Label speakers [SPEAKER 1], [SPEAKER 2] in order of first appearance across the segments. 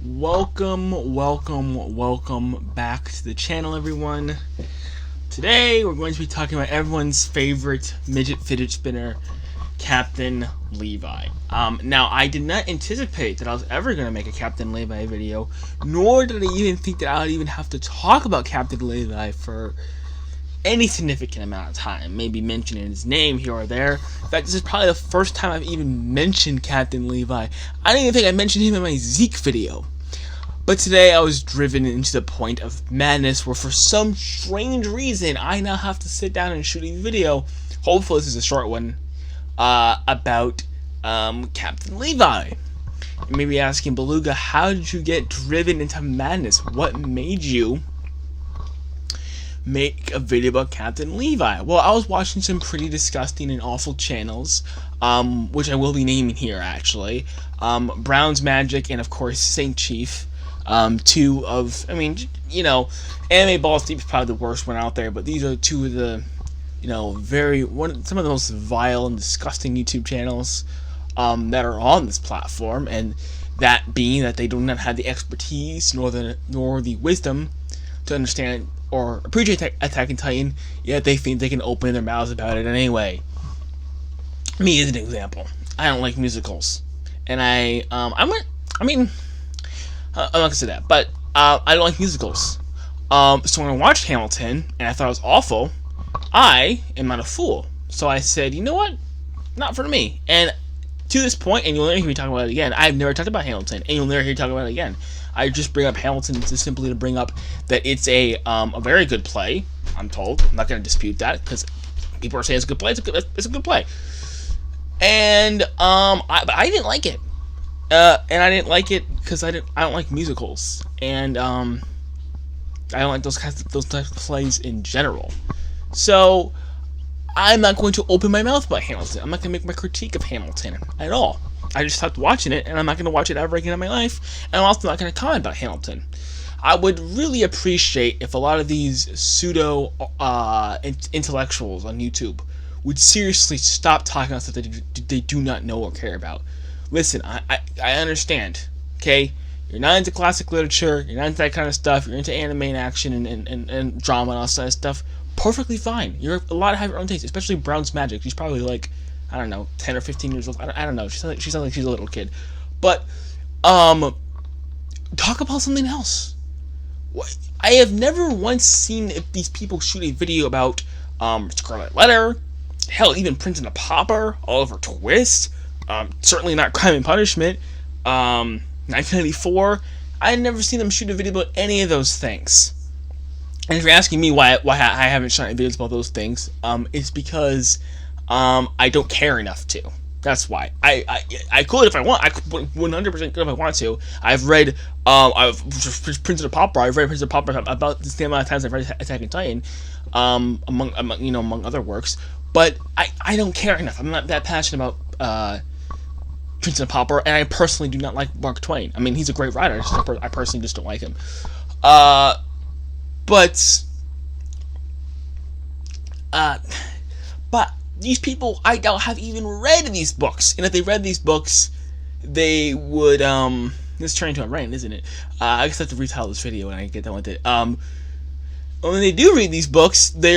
[SPEAKER 1] Welcome back to the channel, everyone. Today we're going to be talking about everyone's favorite midget fidget spinner, Captain Levi. Now, I did not anticipate that I was ever going to make a Captain Levi video, nor did I even think that I would even have to talk about Captain Levi for any significant amount of time, maybe mentioning his name here or there. In fact, this is probably the first time I've even mentioned Captain Levi. I don't even think I mentioned him in my Zeke video. But today I was driven into the point of madness where for some strange reason I now have to sit down and shoot a video, hopefully this is a short one, about Captain Levi. You may be asking, Beluga, how did you get driven into madness? What made you make a video about Captain Levi? Well, I was watching some pretty disgusting and awful channels, which I will be naming here actually. Brown's Magic and of course Saint Chief. Two of, Anime Balls Deep is probably the worst one out there, but these are two of the, some of the most vile and disgusting YouTube channels, that are on this platform, and that being that they do not have the expertise nor the wisdom to understand or appreciate Attack on Titan, yet they think they can open their mouths about it anyway. Me as an example, I don't like musicals, and I'm not gonna say that, but I don't like musicals. So when I watched Hamilton and I thought it was awful, I am not a fool. So I said, you know what? Not for me. And to this point, and you'll never hear me talk about it again, I've never talked about Hamilton, and you'll never hear me talk about it again. I just bring up Hamilton simply to bring up that it's a very good play. I'm told. I'm not gonna dispute that because people are saying it's a good play. It's a good play. And but I didn't like it. And I didn't like it because I don't like musicals, and I don't like those types of plays in general. So I'm not going to open my mouth about Hamilton. I'm not going to make my critique of Hamilton at all. I just stopped watching it, and I'm not going to watch it ever again in my life. And I'm also not going to comment about Hamilton. I would really appreciate if a lot of these pseudo intellectuals on YouTube would seriously stop talking about stuff that they do not know or care about. Listen, I understand, okay? You're not into classic literature, you're not into that kind of stuff, you're into anime and action and drama and all that kind of stuff. Perfectly fine. You're allowed to have your own taste, especially Brown's Magic. She's probably like, I don't know, 10 or 15 years old. I don't know. She sounds like she's a little kid. But, talk about something else. I have never once seen these people shoot a video about Scarlet Letter, hell, even Prince and the Pauper, Oliver Twist, certainly not Crime and Punishment, 1994. I've never seen them shoot a video about any of those things. And if you're asking me why I haven't shot any videos about those things, it's because I don't care enough to. That's why. I could if I want. I could 100% could if I want to. I've read Prince of the Pauper. I've read Prince of the Pauper about the same amount of times I've read Attack on Titan, among other works. But I don't care enough. I'm not that passionate about Prince and Pauper, and I personally do not like Mark Twain. I mean, he's a great writer. I personally just don't like him. But these people, I doubt, have even read these books. And if they read these books, they would, this is turning into a rant, isn't it? I guess I have to retell this video when I get done with it. When they do read these books, they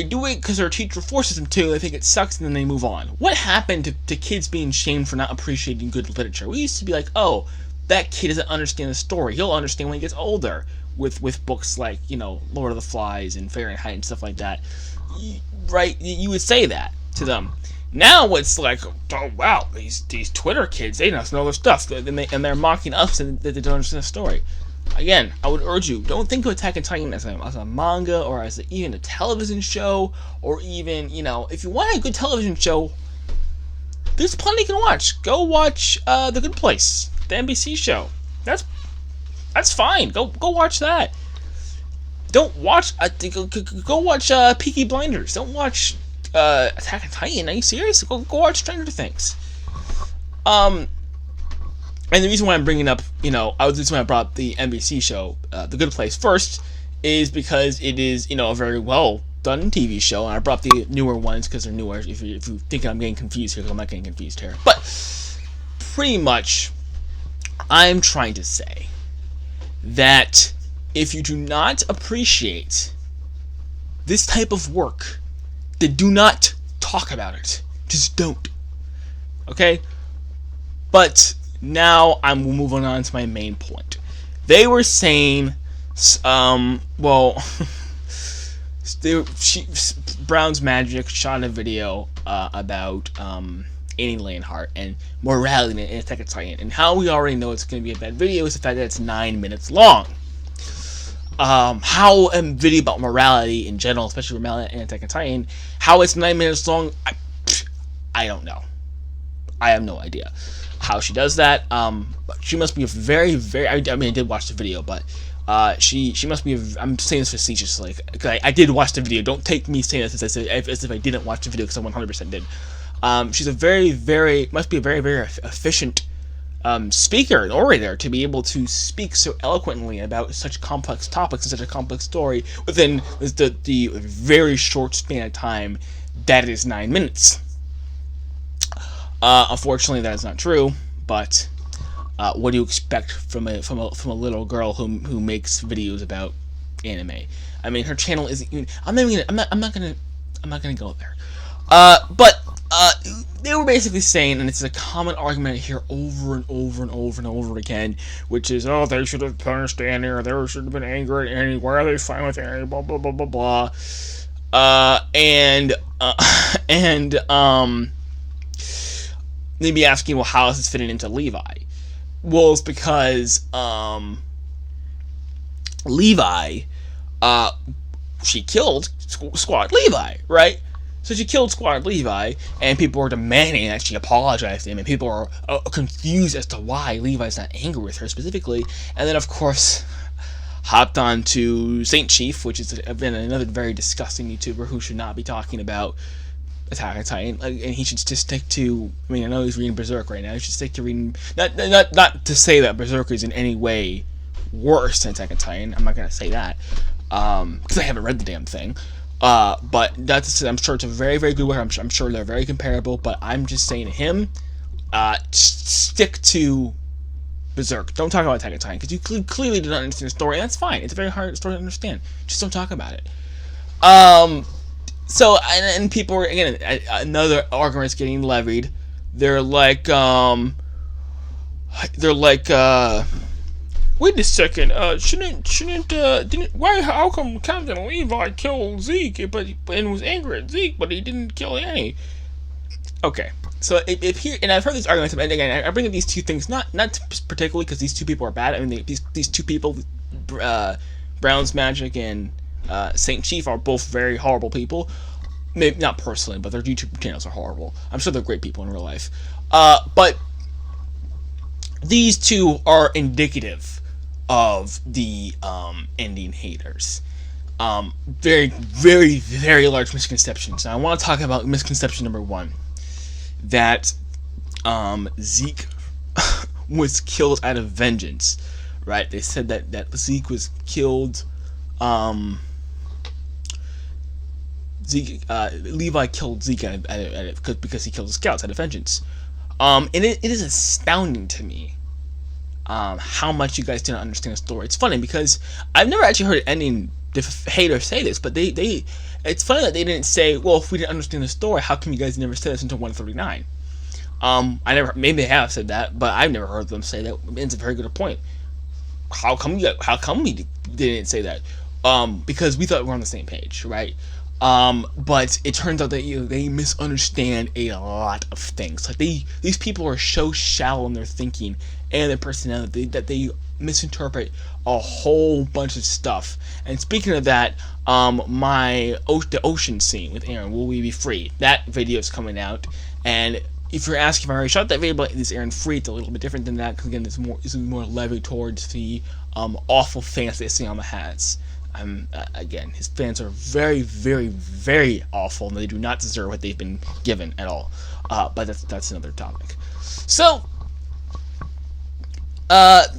[SPEAKER 1] do it because their teacher forces them to. They think it sucks, and then they move on. What happened to kids being shamed for not appreciating good literature? We used to be like, oh, that kid doesn't understand the story. He'll understand when he gets older. With books like, Lord of the Flies and Fahrenheit and stuff like that. Right? You would say that to them. Now it's like, oh wow, these Twitter kids, they don't know their stuff, and they're mocking us that they don't understand the story. Again, I would urge you, don't think of Attack on Titan as a manga or as even a television show, or even, if you want a good television show, there's plenty you can watch. Go watch The Good Place, the NBC show. That's fine. Go watch that. Don't watch. Go watch Peaky Blinders. Don't watch Attack on Titan. Are you serious? Go watch Stranger Things. And the reason why I'm bringing up, the reason why I brought up the NBC show, The Good Place, first, is because it is, a very well done TV show, and I brought the newer ones because they're newer. If you think I'm getting confused here, because I'm not getting confused here. But pretty much, I'm trying to say that if you do not appreciate this type of work, then do not talk about it. Just don't. Okay? But now I'm moving on to my main point. They were saying, Brown's Magic shot a video about Annie Leonhardt and morality in Attack on Titan, and how we already know it's going to be a bad video is the fact that it's 9 minutes long. How a video about morality in general, especially morality in Attack on Titan, how it's 9 minutes long, I don't know. I have no idea how she does that. She must be a very, very. I did watch the video, but she must be. I'm saying this facetiously. I did watch the video. Don't take me saying this as if I didn't watch the video, because I 100% did. She's a must be a very, very efficient speaker and orator to be able to speak so eloquently about such complex topics and such a complex story within the very short span of time that is 9 minutes. Unfortunately, that is not true. But what do you expect from a little girl who makes videos about anime? I mean, her channel isn't even. I'm not gonna go there. But they were basically saying, and it's a common argument I hear over and over and over and over again, which is, oh, they should have punished Annie, or they should have been angry at Annie. Why are they fine with Annie? Blah blah blah blah blah. They'd be asking, well, how is this fitting into Levi? Well, it's because Levi, she killed Squad Levi, right? So she killed Squad Levi, and people are demanding that she apologize to him, and people are confused as to why Levi's not angry with her specifically. And then, of course, hopped on to Saint Chief, which is another very disgusting YouTuber who should not be talking about Attack on Titan, and he should just stick to. I mean, I know he's reading Berserk right now. He should stick to reading. Not to say that Berserk is in any way worse than Attack on Titan. I'm not gonna say that because I haven't read the damn thing. But that's. I'm sure it's a very, very good work. I'm sure they're very comparable. But I'm just saying to him, stick to Berserk. Don't talk about Attack on Titan, because you clearly do not understand the story, and that's fine. It's a very hard story to understand. Just don't talk about it. So, and people were, again, another argument's getting levied. They're like, wait a second, how come Captain Levi killed Zeke, and was angry at Zeke, but he didn't kill Annie? Okay, so and I've heard these arguments, and again, I bring up these two things, not particularly because these two people are bad. I mean, these two people, Brown's Magic and Saint Chief, are both very horrible people. Maybe not personally, but their YouTube channels are horrible. I'm sure they're great people in real life. But these two are indicative of the ending haters. Very, very, very large misconceptions. Now, I want to talk about misconception number one. That Zeke was killed out of vengeance. Right? They said that Zeke was killed... Levi killed Zeke because he killed the scouts out of vengeance. And it is astounding to me how much you guys didn't understand the story. It's funny because I've never actually heard any haters say this, but it's funny that they didn't say, well, if we didn't understand the story, how come you guys never said this until 139? Maybe they have said that, but I've never heard them say that. It's a very good point. How come we didn't say that? Because we thought we were on the same page, right? But it turns out that they misunderstand a lot of things. Like these people are so shallow in their thinking and their personality that they misinterpret a whole bunch of stuff. And speaking of that, the ocean scene with Aaron, Will We Be Free? That video is coming out, and if you're asking if I already shot that video, but is Aaron free? It's a little bit different than that, because again, it's more levied towards the awful fans that Sayama has. Again, his fans are very, very, very awful, and they do not deserve what they've been given at all. But that's another topic. So,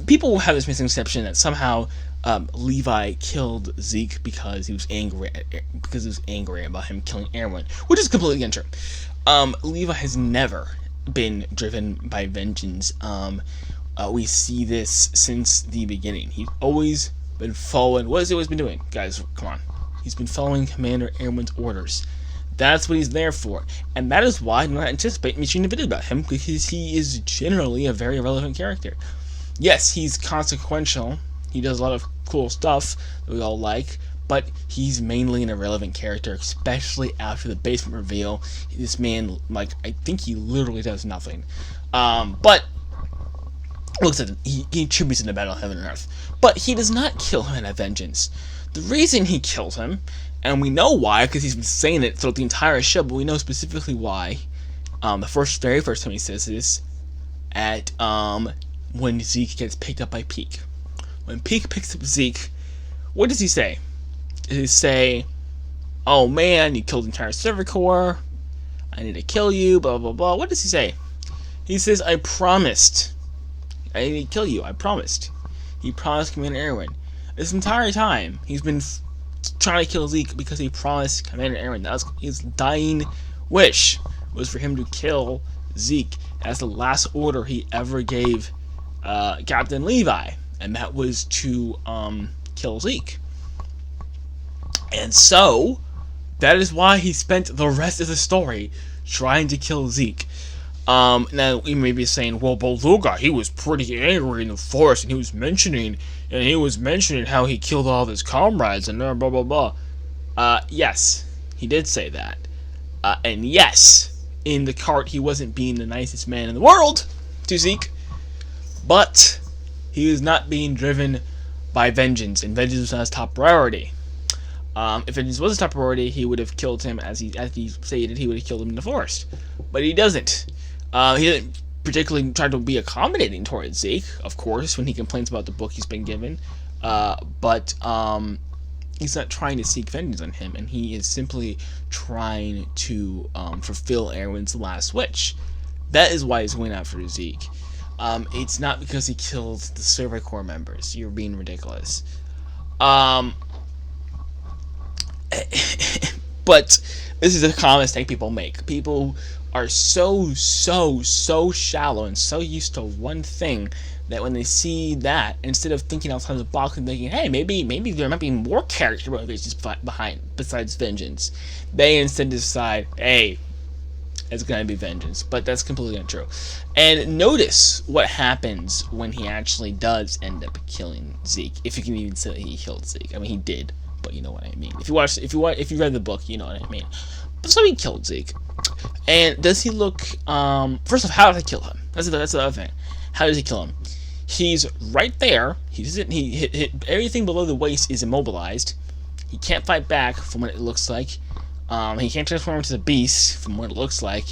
[SPEAKER 1] people have this misconception that somehow Levi killed Zeke because he was angry about him killing Aaron, which is completely untrue. Levi has never been driven by vengeance. We see this since the beginning. He's always been following. What has he always been doing? Guys, come on. He's been following Commander Erwin's orders. That's what he's there for. And that is why I do not anticipate making a video about him, because he is generally a very relevant character. Yes, he's consequential. He does a lot of cool stuff that we all like, but he's mainly an irrelevant character, especially after the basement reveal. This man, like, I think he literally does nothing. But looks like he contributes in the battle of heaven and earth. But he does not kill him in a vengeance. The reason he kills him, and we know why, because he's been saying it throughout the entire show, but we know specifically why. The very first time he says this, at when Zeke gets picked up by Peak. When Peak picks up Zeke, what does he say? Does he say, "Oh man, you killed the entire server core. I need to kill you, blah blah blah"? What does he say? He says, "I promised. I need to kill you. I promised." He promised Commander Erwin. This entire time, he's been trying to kill Zeke because he promised Commander Erwin. That was his dying wish, was for him to kill Zeke. That's the last order he ever gave Captain Levi, and that was to kill Zeke. And so, that is why he spent the rest of the story trying to kill Zeke. Now, you may be saying, well, Beluga, he was pretty angry in the forest, and he was mentioning how he killed all of his comrades, and blah, blah, blah. Yes, he did say that. And yes, in the cart, he wasn't being the nicest man in the world to Zeke, but he was not being driven by vengeance, and vengeance was not his top priority. If vengeance was his top priority, he would have killed him, as he stated, he would have killed him in the forest. But he doesn't. He doesn't particularly try to be accommodating towards Zeke, of course, when he complains about the book he's been given. But he's not trying to seek vengeance on him, and he is simply trying to fulfill Erwin's last wish. That is why he's going after Zeke. It's not because he killed the server core members. You're being ridiculous. But this is a common mistake people make. People are so shallow and so used to one thing that when they see that, instead of thinking outside the box and thinking, hey, maybe there might be more character motivations behind besides vengeance, they instead decide, hey, it's gonna be vengeance. But that's completely untrue. And notice what happens when he actually does end up killing Zeke. If you can even say that he killed Zeke. I mean, he did, but you know what I mean. If you read the book, you know what I mean. But so he killed Zeke. And does he look, first off, how does he kill him? That's the other thing. How does he kill him? He's right there. He hit everything below the waist is immobilized. He can't fight back from what it looks like. He can't transform into the beast from what it looks like.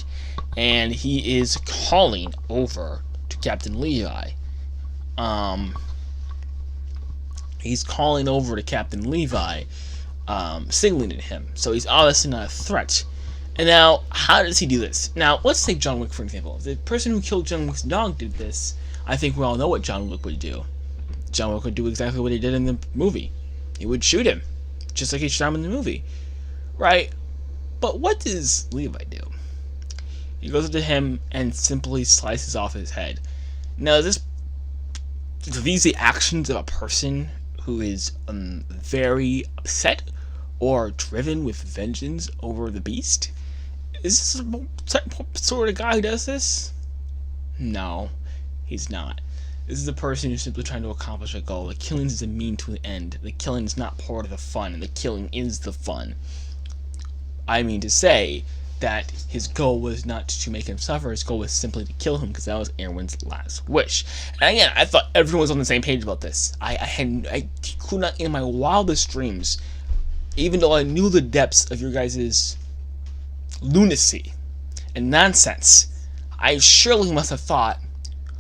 [SPEAKER 1] And he is calling over to Captain Levi. He's calling over to Captain Levi, signaling to him. So he's obviously not a threat. And now, how does he do this? Now, let's take John Wick for example. If the person who killed John Wick's dog did this, I think we all know what John Wick would do. John Wick would do exactly what he did in the movie. He would shoot him, just like he shot him in the movie. Right? But what does Levi do? He goes up to him and simply slices off his head. Now, are these the actions of a person who is very upset or driven with vengeance over the beast? Is this the sort of guy who does this? No, he's not. This is a person who's simply trying to accomplish a goal. The killing is a mean to the end. The killing is not part of the fun, and the killing is the fun. I mean to say that his goal was not to make him suffer. His goal was simply to kill him, because that was Erwin's last wish. And again, I thought everyone was on the same page about this. I could not, in my wildest dreams, even though I knew the depths of your guys' lunacy and nonsense, I surely must have thought,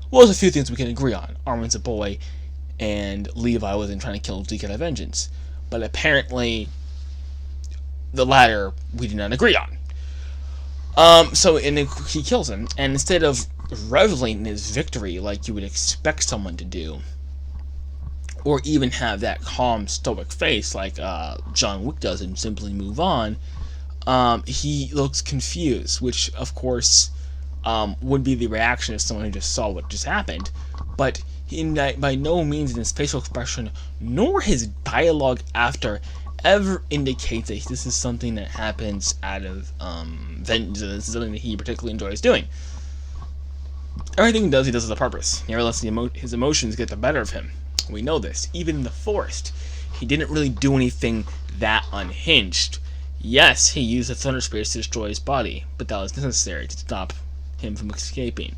[SPEAKER 1] well, there's a few things we can agree on. Erwin's a boy, and Levi wasn't trying to kill Zeke out of vengeance. But apparently, the latter we did not agree on. And then he kills him, and instead of reveling in his victory like you would expect someone to do, or even have that calm, stoic face like John Wick does and simply move on, he looks confused, which, of course, would be the reaction of someone who just saw what just happened. But by no means in his facial expression, nor his dialogue after, ever indicates that this is something that happens out of vengeance. This is something that he particularly enjoys doing. Everything he does with a purpose. He never lets his emotions get the better of him. We know this. Even in the forest, he didn't really do anything that unhinged. Yes, he used the thunder spirits to destroy his body, but that was necessary to stop him from escaping,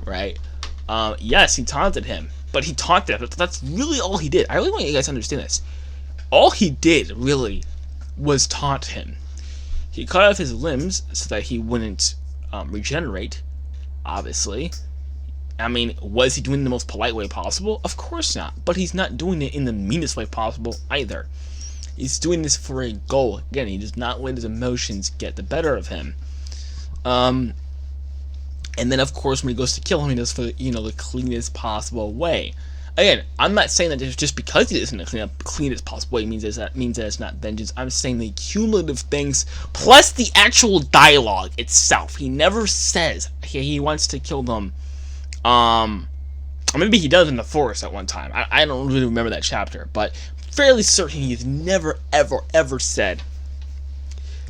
[SPEAKER 1] right? Yes, he taunted him, but he taunted him. That's really all he did. I really want you guys to understand this. All he did, really, was taunt him. He cut off his limbs so that he wouldn't regenerate, obviously. I mean, was he doing it in the most polite way possible? Of course not. But he's not doing it in the meanest way possible either. He's doing this for a goal. Again, he does not let his emotions get the better of him. And then, of course, when he goes to kill him, he does it for the cleanest possible way. Again, I'm not saying that just because he does it in the cleanest possible way means that it's not vengeance. I'm saying the cumulative things plus the actual dialogue itself. He never says he wants to kill them. Maybe he does in the forest at one time. I don't really remember that chapter, but fairly certain he's never, ever said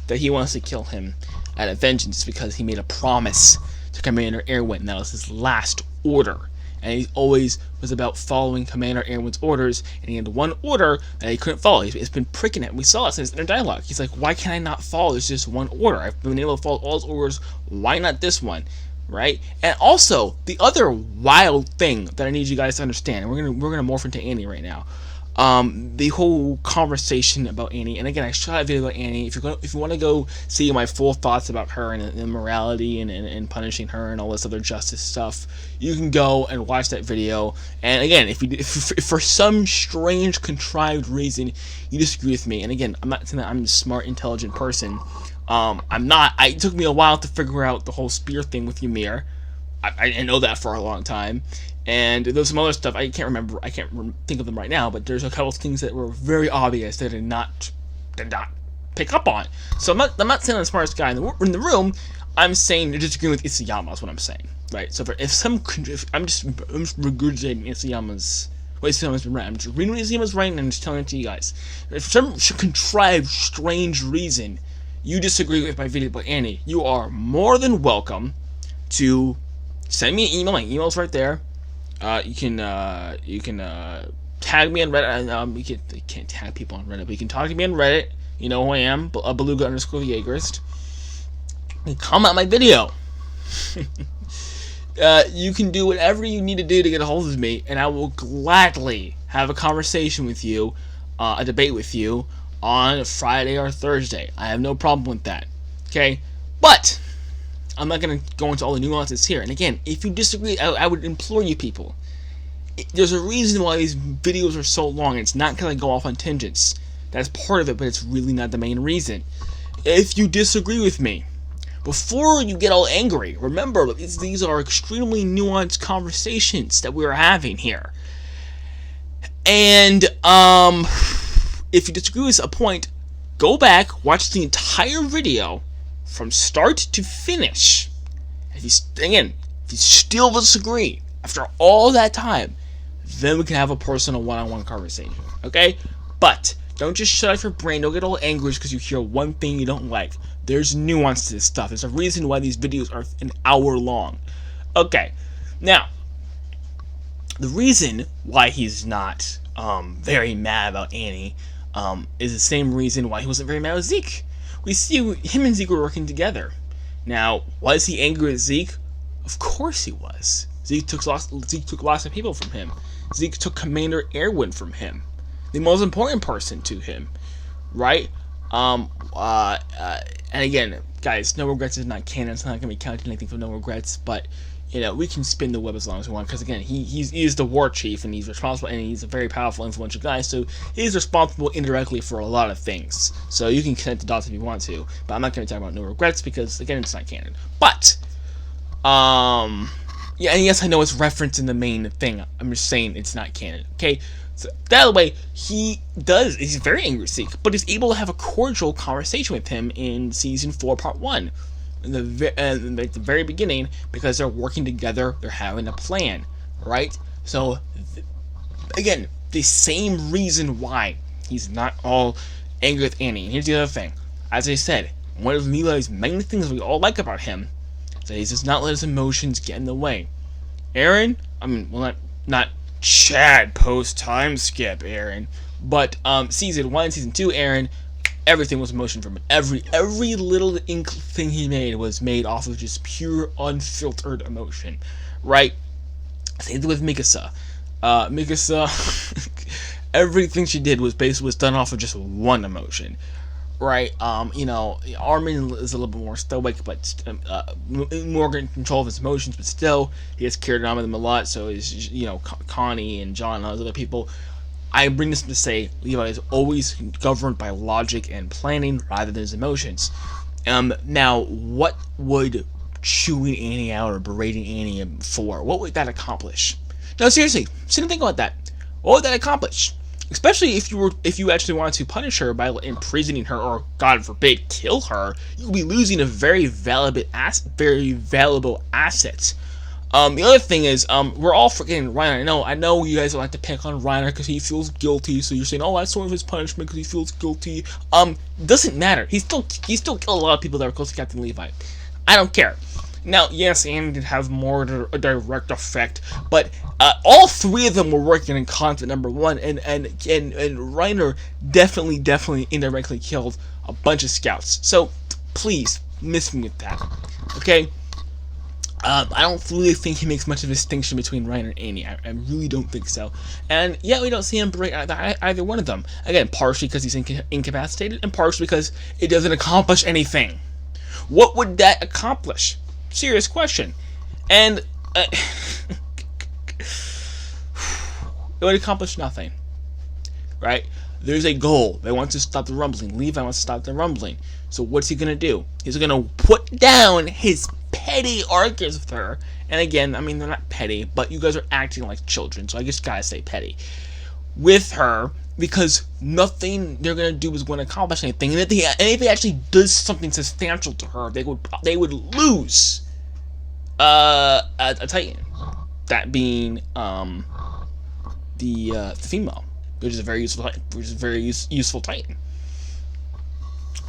[SPEAKER 1] that he wants to kill him out of vengeance because he made a promise to Commander Erwin. That was his last order. And he always was about following Commander Erwin's orders, and he had one order that he couldn't follow. It's been pricking at him. We saw it in his inner dialogue. He's like, why can't I not follow? There's just one order. I've been able to follow all his orders. Why not this one? Right? And also, the other wild thing that I need you guys to understand, and we're gonna morph into Annie right now. The whole conversation about Annie, and again, I shot a video about Annie. If you want to go see my full thoughts about her and immorality and punishing her and all this other justice stuff, you can go and watch that video. And again, if for some strange, contrived reason you disagree with me, and again, I'm not saying that I'm a smart, intelligent person. I'm not. It took me a while to figure out the whole spear thing with Ymir. I know that for a long time. And there's some other stuff I can't think of them right now, but there's a couple of things that were very obvious that I did not pick up on. So I'm not saying I'm the smartest guy in the room. I'm saying you're disagreeing with Isayama is what I'm saying, right? So if I'm just regurgitating Isayama's been right. I'm just reading what Isayama's right, and I'm just telling it to you guys. If for some contrived, strange reason you disagree with my video about Annie, you are more than welcome to send me an email. My email's right there. You can tag me on Reddit. You can't tag people on Reddit, but you can talk to me on Reddit. You know who I am, Beluga_Jaegerist. And comment on my video. You can do whatever you need to do to get a hold of me, and I will gladly have a conversation with you, a debate with you, on Friday or Thursday. I have no problem with that. Okay? But I'm not going to go into all the nuances here. And again, if you disagree, I would implore you people. There's a reason why these videos are so long. It's not because I go off on tangents. That's part of it, but it's really not the main reason. If you disagree with me, before you get all angry, remember, these are extremely nuanced conversations that we're having here. And, if you disagree with a point, go back, watch the entire video from start to finish. If you still disagree after all that time, then we can have a personal one-on-one conversation, okay? But don't just shut off your brain. Don't get all angry because you hear one thing you don't like. There's nuance to this stuff. There's a reason why these videos are an hour long. Okay, now, the reason why he's not very mad about Annie is the same reason why he wasn't very mad with Zeke. We see him and Zeke were working together. Now, was he angry with Zeke? Of course he was. Zeke took lots of people from him. Zeke took Commander Erwin from him, the most important person to him, right? And again, guys, No Regrets is not canon. It's not going to be counting anything for No Regrets, but we can spin the web as long as we want, because again, he is the war chief, and he's responsible, and he's a very powerful, influential guy, so he's responsible indirectly for a lot of things. So you can connect the dots if you want to, but I'm not going to talk about No Regrets, because again, it's not canon. But, yeah, and yes, I know it's referenced in the main thing. I'm just saying it's not canon, okay? So, that way, he's very angry with Zeke, but he's able to have a cordial conversation with him in Season 4, Part 1. at the very beginning, because they're working together, they're having a plan, right? So again, the same reason why he's not all angry with Annie. And here's the other thing. As I said, one of Levi's main things we all like about him is that he does not let his emotions get in the way. Aaron, not Chad post time skip Aaron, but season 1, season 2 Aaron, everything was emotion from him. Every little thing he made was made off of just pure unfiltered emotion, right? Same thing with Mikasa. Mikasa, everything she did was done off of just one emotion, right? Armin is a little bit more stoic, but more in control of his emotions. But still, he has carried on with him a lot. So is Connie and John and those other people. I bring this to say Levi is always governed by logic and planning rather than his emotions. Now, what would chewing Annie out or berating Annie for? What would that accomplish? No, seriously, sit and think about that. What would that accomplish? Especially if you actually wanted to punish her by imprisoning her, or God forbid, kill her, you'd be losing a very valuable asset. The other thing is, we're all forgetting Reiner. I know you guys don't like to pick on Reiner because he feels guilty, so you're saying, oh, that's sort of his punishment because he feels guilty. Doesn't matter. He still killed a lot of people that were close to Captain Levi. I don't care. Now, yes, Annie did have more a direct effect, but all three of them were working in concert, number one, and Reiner definitely indirectly killed a bunch of scouts. So, please, miss me with that, okay? I don't really think he makes much of a distinction between Reiner and Annie. I really don't think so. And yeah, we don't see him break either one of them. Again, partially because he's incapacitated, and partially because it doesn't accomplish anything. What would that accomplish? Serious question. And it would accomplish nothing, right? There's a goal. They want to stop the rumbling. Levi wants to stop the rumbling. So what's he gonna do? He's gonna put down his petty arguments with her. And again, they're not petty, but you guys are acting like children, so I just gotta say petty with her, because nothing they're gonna do is going to accomplish anything. And if he actually does something substantial to her, they would lose a Titan. That being the female, which is a very useful Titan.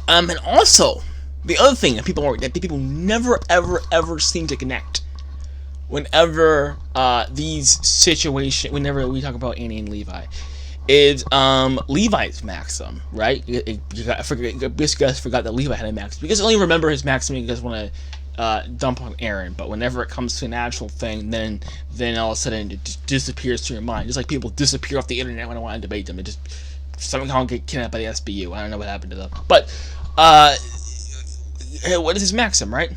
[SPEAKER 1] And also the other thing that people never ever seem to connect whenever whenever we talk about Annie and Levi, is Levi's maxim, right? You guys forgot that Levi had a maxim. You guys only remember his maxim when you guys want to dump on Aaron, but whenever it comes to an actual thing, then all of a sudden it just disappears to your mind. Just like people disappear off the internet when I want to debate them. It just somehow get kidnapped by the SBU. I don't know what happened to them. But what is his maxim, right?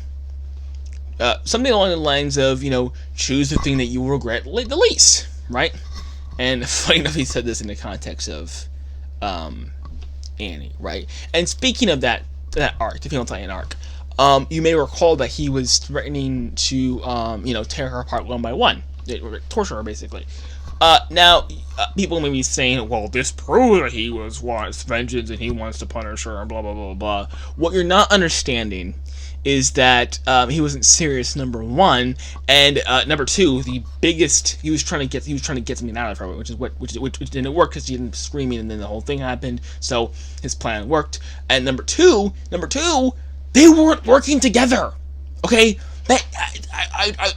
[SPEAKER 1] Something along the lines of, choose the thing that you will regret the least, right? And funny enough, he said this in the context of Annie, right? And speaking of that arc, the female Titan arc, you may recall that he was threatening to, tear her apart one by one, torture her basically. Now, people may be saying, well, this proves that he wants vengeance and he wants to punish her and blah blah blah blah. What you're not understanding is that he wasn't serious, number one, and number two, the biggest, he was trying to get something out of her, which didn't work because she ended up screaming, and then the whole thing happened. So his plan worked. And number two, they weren't working together. Okay,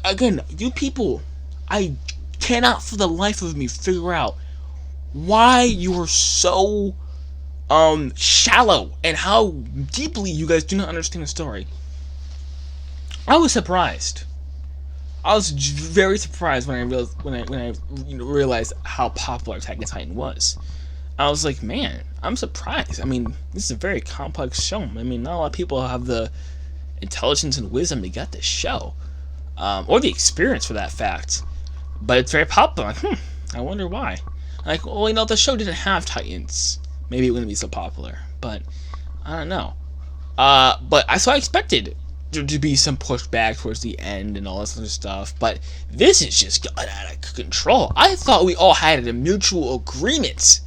[SPEAKER 1] again, you people, I cannot for the life of me figure out why you are so shallow and how deeply you guys do not understand the story. I was surprised. I was very surprised when I realized how popular Attack on Titan was. I was like, man, I'm surprised. This is a very complex show. Not a lot of people have the intelligence and wisdom to get this show, or the experience for that fact. But it's very popular. I wonder why. The show didn't have Titans. Maybe it wouldn't be so popular. But I don't know. So I expected there to be some pushback towards the end and all this other stuff. But this is just got out of control. I thought we all had a mutual agreement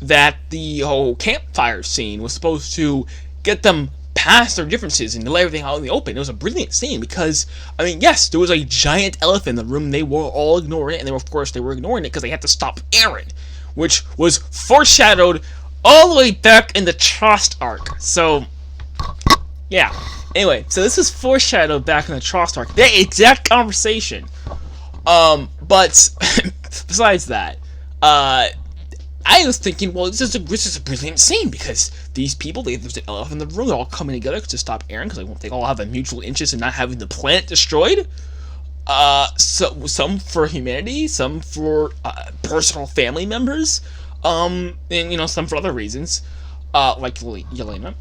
[SPEAKER 1] that the whole campfire scene was supposed to get them past their differences and to let everything out in the open. It was a brilliant scene because, I mean, yes, there was a giant elephant in the room. They were all ignoring it, and of course they were ignoring it because they had to stop Eren, which was foreshadowed all the way back in the Trost arc. So, yeah. Anyway, so this is foreshadowed back in the Trost arc. The exact conversation. But besides that, I was thinking, well, this is a brilliant scene because these people, there's an elephant in the room, they're all coming together to stop Eren because they all have a mutual interest in not having the planet destroyed. So some for humanity, some for personal family members, and some for other reasons, like Yelena.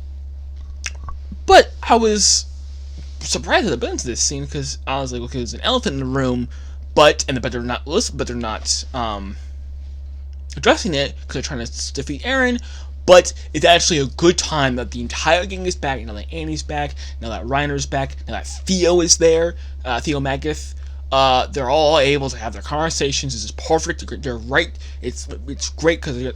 [SPEAKER 1] But I was surprised at the bit into this scene because I was like, okay, there's an elephant in the room, but they're not addressing it because they're trying to defeat Eren. But it's actually a good time that the entire gang is back. Now that Annie's back, now that Reiner's back, now that Theo is there, Theo Magath. They're all able to have their conversations. This is perfect. They're right. It's great because they're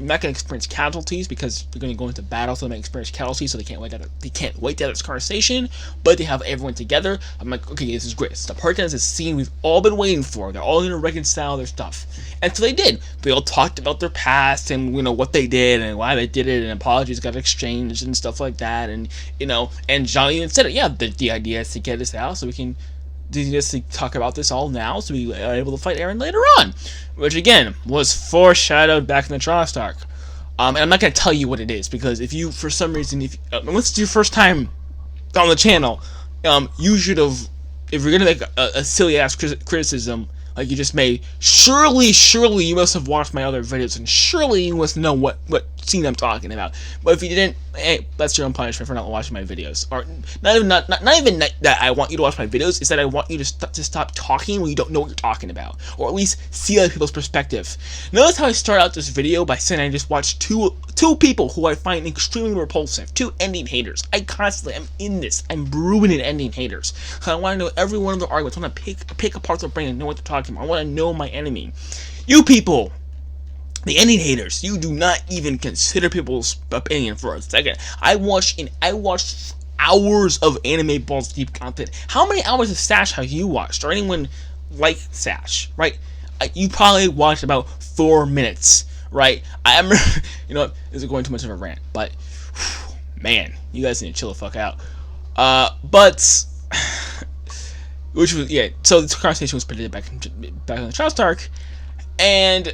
[SPEAKER 1] not going to experience casualties because they're going to go into battle, so they might experience casualties. So they can't wait to have this conversation. But they have everyone together. I'm like, okay, this is great. It's the part that's a scene we've all been waiting for. They're all going to reconcile their stuff, and so they did. They all talked about their past and what they did and why they did it, and apologies got exchanged and stuff like that. And and Johnny even said it. Yeah, the idea is to get us out so we can. Just to talk about this all now, so we are able to fight Eren later on, which again was foreshadowed back in the Trost arc. And I'm not going to tell you what it is because if you, for some reason, unless it's your first time on the channel, you should have. If you're going to make a silly ass criticism like you just made, surely you must have watched my other videos, and surely you must know what scene I'm talking about. But if you didn't, hey, that's your own punishment for not watching my videos. Or not even that I want you to watch my videos, is that I want you to stop talking when you don't know what you're talking about, or at least see other people's perspective. Notice how I start out this video by saying I just watched two people who I find extremely repulsive, two ending haters. I constantly am in this. I'm brewing in ending haters. I want to know every one of their arguments. I want to pick apart their brain and know what they're talking about. I want to know my enemy. You people, the ending haters, you do not even consider people's opinion for a second. I watched hours of Anime Balls Deep content. How many hours of Sash have you watched? Or anyone like Sash, right? You probably watched about 4 minutes, right? I remember, this is going too much of a rant, but man, you guys need to chill the fuck out. Which was, yeah, so this conversation was predicted back in the Trost arc, and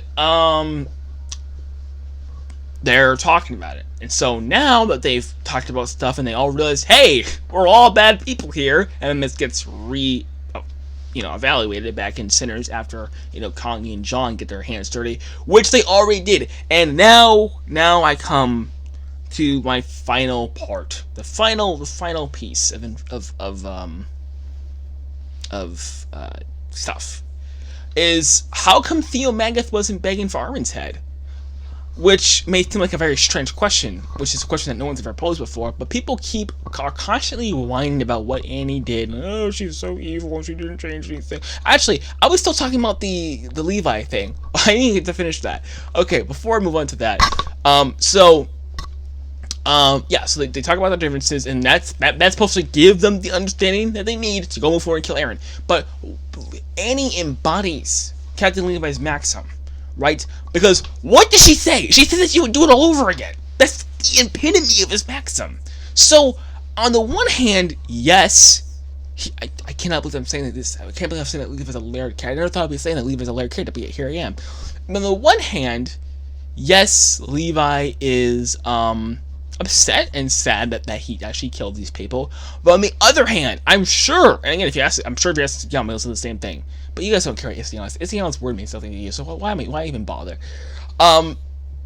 [SPEAKER 1] they're talking about it. And so now that they've talked about stuff and they all realize, hey, we're all bad people here, and then this gets evaluated back in Sinners after, Kongi and John get their hands dirty, which they already did. And now I come to my final part, the final piece of stuff is how come Theo Magath wasn't begging for Armin's head, which may seem like a very strange question, which is a question that no one's ever posed before, but people are constantly whining about what Annie did. Oh, she's so evil and she didn't change anything. Actually, I was still talking about the Levi thing. I didn't get to finish that. Okay, before I move on to that, so they talk about the differences, and that's supposed to give them the understanding that they need to go move forward and kill Eren. But Annie embodies Captain Levi's maxim, right? Because what did she say? She said that she would do it all over again. That's the epitome of his maxim. So, on the one hand, yes, I cannot believe I'm saying this. I can't believe I'm saying that Levi's a layered character. I never thought I'd be saying that Levi's a layered character, but yet here I am. But on the one hand, yes, Levi is upset and sad that he actually killed these people. But on the other hand, I'm sure, and again, if you ask Yama, he'll say the same thing. But you guys don't care what Isayama's word means something to you, so why even bother? On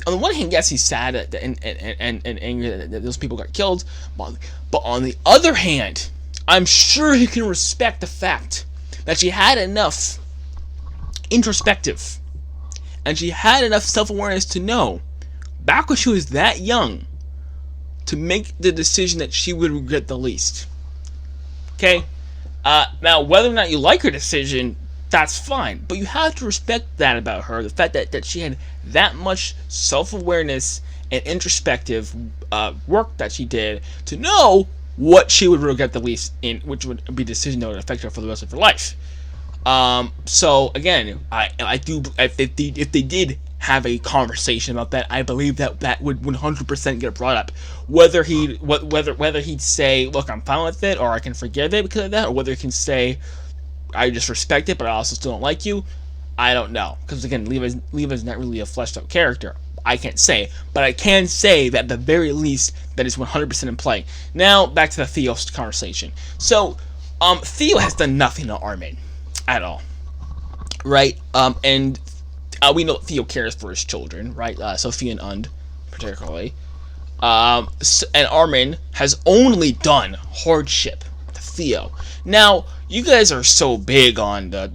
[SPEAKER 1] the one hand, yes, he's sad and angry that those people got killed. But on the other hand, I'm sure he can respect the fact that she had enough introspective and she had enough self-awareness to know, back when she was that young, to make the decision that she would regret the least. Okay? Now, whether or not you like her decision, that's fine. But you have to respect that about her. The fact that she had that much self-awareness and introspective work that she did to know what she would regret the least in, which would be a decision that would affect her for the rest of her life. So again, I do, if they did have a conversation about that, I believe that would 100% get brought up. Whether he'd say, look, I'm fine with it, or I can forgive it because of that, or whether he can say, I just respect it, but I also still don't like you, I don't know. Because again, Levi's not really a fleshed out character. I can't say, but I can say that at the very least that is 100% in play. Now back to the Theo conversation. So, Theo has done nothing to Armin at all, right? And we know Theo cares for his children, right? Sophie and Und, particularly. And Armin has only done hardship to Theo. Now, you guys are so big on the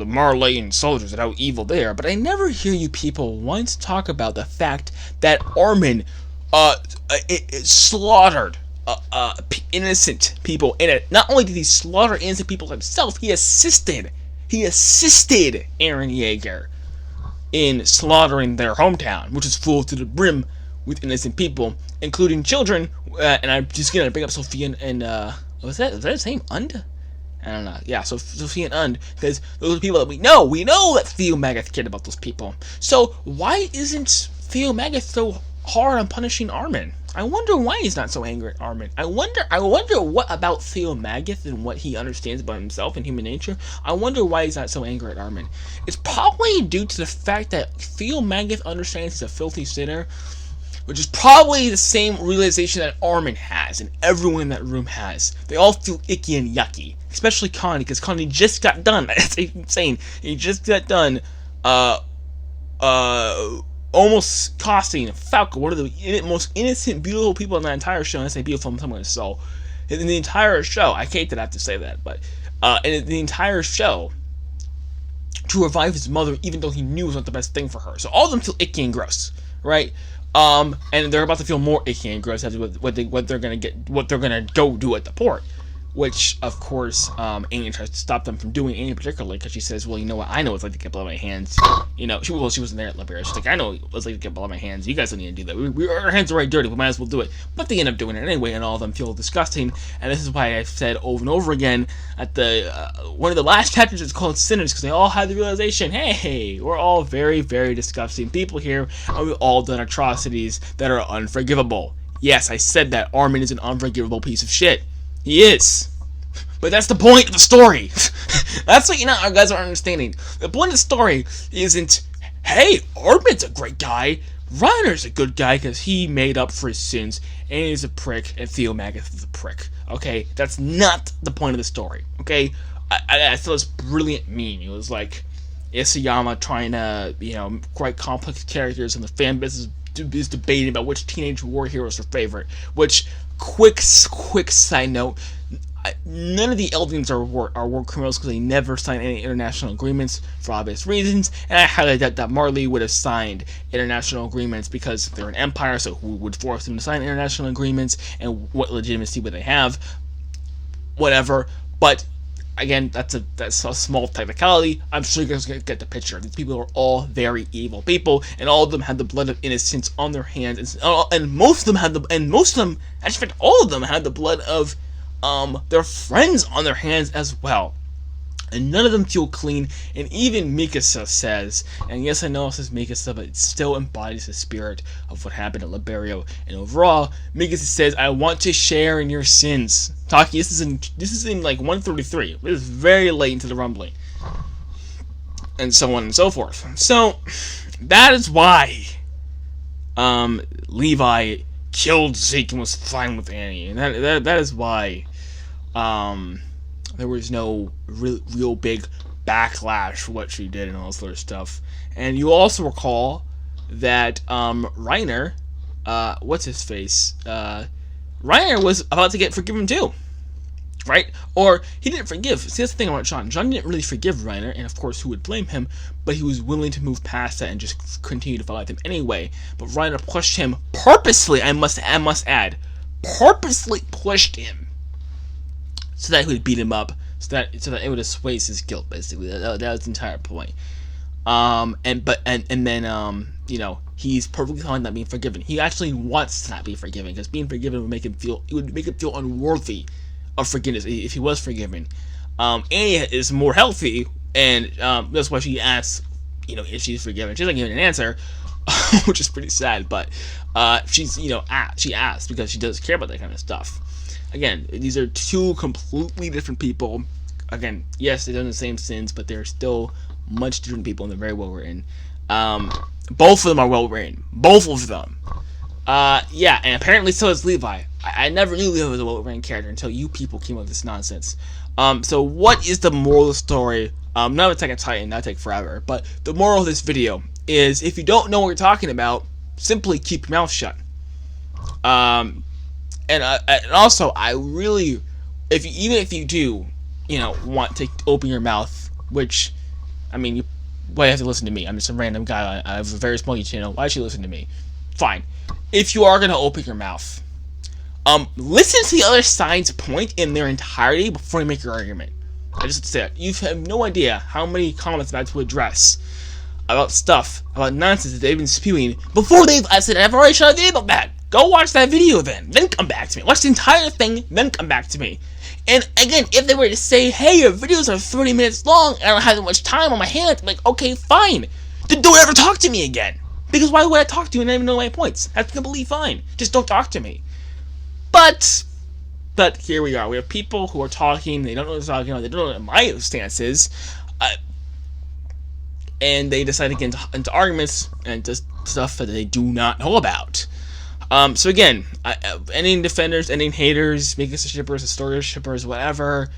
[SPEAKER 1] Marleyan soldiers and how evil they are, but I never hear you people once talk about the fact that Armin slaughtered innocent people in it. Not only did he slaughter innocent people himself, he assisted Eren Yeager in slaughtering their hometown, which is full to the brim with innocent people, including children. And I'm just gonna bring up Sophia and was that his name? Und? I don't know. Yeah, so Sophia and Und, because those are people that we know. We know that Theo Magath cared about those people. So why isn't Theo Magath so hard on punishing Armin? I wonder why he's not so angry at Armin. I wonder what about Theo Magath and what he understands about himself and human nature. I wonder why he's not so angry at Armin. It's probably due to the fact that Theo Magath understands he's a filthy sinner, which is probably the same realization that Armin has and everyone in that room has. They all feel icky and yucky. Especially Connie, because Connie just got done. That's insane. He just got done almost costing Falco, one of the most innocent, beautiful people in that entire show. And I say beautiful in someone's soul. In the entire show, I hate that I have to say that, but in the entire show, to revive his mother, even though he knew it was not the best thing for her. So all of them feel icky and gross, right? And they're about to feel more icky and gross as what they're gonna go do at the port. Which, of course, Annie tries to stop them from doing, Annie particularly, because she says, well, you know what, I know what it's like to get blood on my hands. You know, she wasn't there at Liberia. She's like, I know what it's like to get blood on my hands. You guys don't need to do that. Our hands are already dirty. We might as well do it. But they end up doing it anyway, and all of them feel disgusting. And this is why I've said over and over again, at the one of the last chapters is called Sinners, because they all had the realization, hey, we're all very, very disgusting people here, and we've all done atrocities that are unforgivable. Yes, I said that Armin is an unforgivable piece of shit. He is. But that's the point of the story. That's what you guys aren't understanding. The point of the story isn't, hey, Armin's a great guy. Reiner's a good guy because he made up for his sins, and he's a prick, and Theo Magath is a prick. Okay? That's not the point of the story. Okay? I thought it was brilliant meme. It was like Isayama trying to, write complex characters, and the fanbase is debating about which teenage war hero is her favorite. Which, quick side note, none of the Eldians are war criminals because they never signed any international agreements for obvious reasons, and I highly doubt that Marley would have signed international agreements because they're an empire, so who would force them to sign international agreements, and what legitimacy would they have? Whatever, but again, that's a small technicality. I'm sure you guys get the picture. These people are all very evil people, and all of them had the blood of innocence on their hands, and most of them had actually all of them had the blood of their friends on their hands as well. And none of them feel clean, and even Mikasa says, and yes, I know it says Mikasa, but it still embodies the spirit of what happened at Liberio. And overall, Mikasa says, I want to share in your sins. Taki, this is in like 133. It is very late into the rumbling. And so on and so forth. So, that is why Levi killed Zeke and was fine with Annie. And that is why there was no real big backlash for what she did and all this sort of stuff. And you also recall that Reiner, what's his face? Reiner was about to get forgiven too, right? Or he didn't forgive. See, that's the thing about John. John didn't really forgive Reiner, and of course, who would blame him? But he was willing to move past that and just continue to follow him anyway. But Reiner pushed him purposely. I must add, purposely pushed him so that he would beat him up, so that it would assuage his guilt. Basically, that was the entire point. And then he's perfectly fine not being forgiven. He actually wants to not be forgiven, because being forgiven would make him feel unworthy of forgiveness if he was forgiven. Annie is more healthy, and that's why she asks, if she's forgiven. She's not giving an answer, which is pretty sad. But she's, she asks because she does care about that kind of stuff. Again, these are two completely different people. Again, yes, they've done the same sins, but they're still much different people, and they're very well written. Both of them are well written. Both of them. Yeah, and apparently so is Levi. I never knew Levi was a well written character until you people came up with this nonsense. So what is the moral of the story? Not Attack on Titan, that'd take forever. But the moral of this video is, if you don't know what we're talking about, simply keep your mouth shut. And also, I really, even if you do, want to open your mouth, which, I mean, why you have to listen to me? I'm just a random guy. I have a very small YouTube channel. Why should you listen to me? Fine. If you are gonna open your mouth, listen to the other side's point in their entirety before you make your argument. I just say that. You have no idea how many comments I've had to address about nonsense that they've been spewing before I said I've already shut a video about that. Go watch that video then come back to me. Watch the entire thing, then come back to me. And again, if they were to say, hey, your videos are 30 minutes long and I don't have that much time on my hands, I'm like, okay, fine. Then don't ever talk to me again. Because why would I talk to you and not even know my points? That's completely fine. Just don't talk to me. But here we are. We have people who are talking. They don't know what they're talking about. They don't know what my stance is. And they decide to get into arguments and just stuff that they do not know about. So again, ending defenders, ending haters, making shippers, historical shippers, whatever,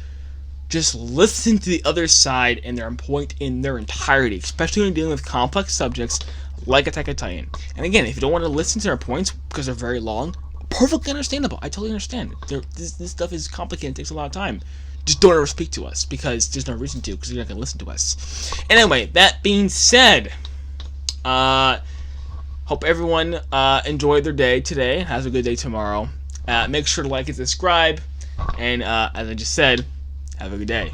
[SPEAKER 1] just listen to the other side and their point in their entirety, especially when dealing with complex subjects like Attack on Titan. And again, if you don't want to listen to their points because they're very long, perfectly understandable. I totally understand. This stuff is complicated, it takes a lot of time. Just don't ever speak to us, because there's no reason to, because you're not going to listen to us. Anyway, that being said, hope everyone enjoyed their day today and has a good day tomorrow. Make sure to like and subscribe. And as I just said, have a good day.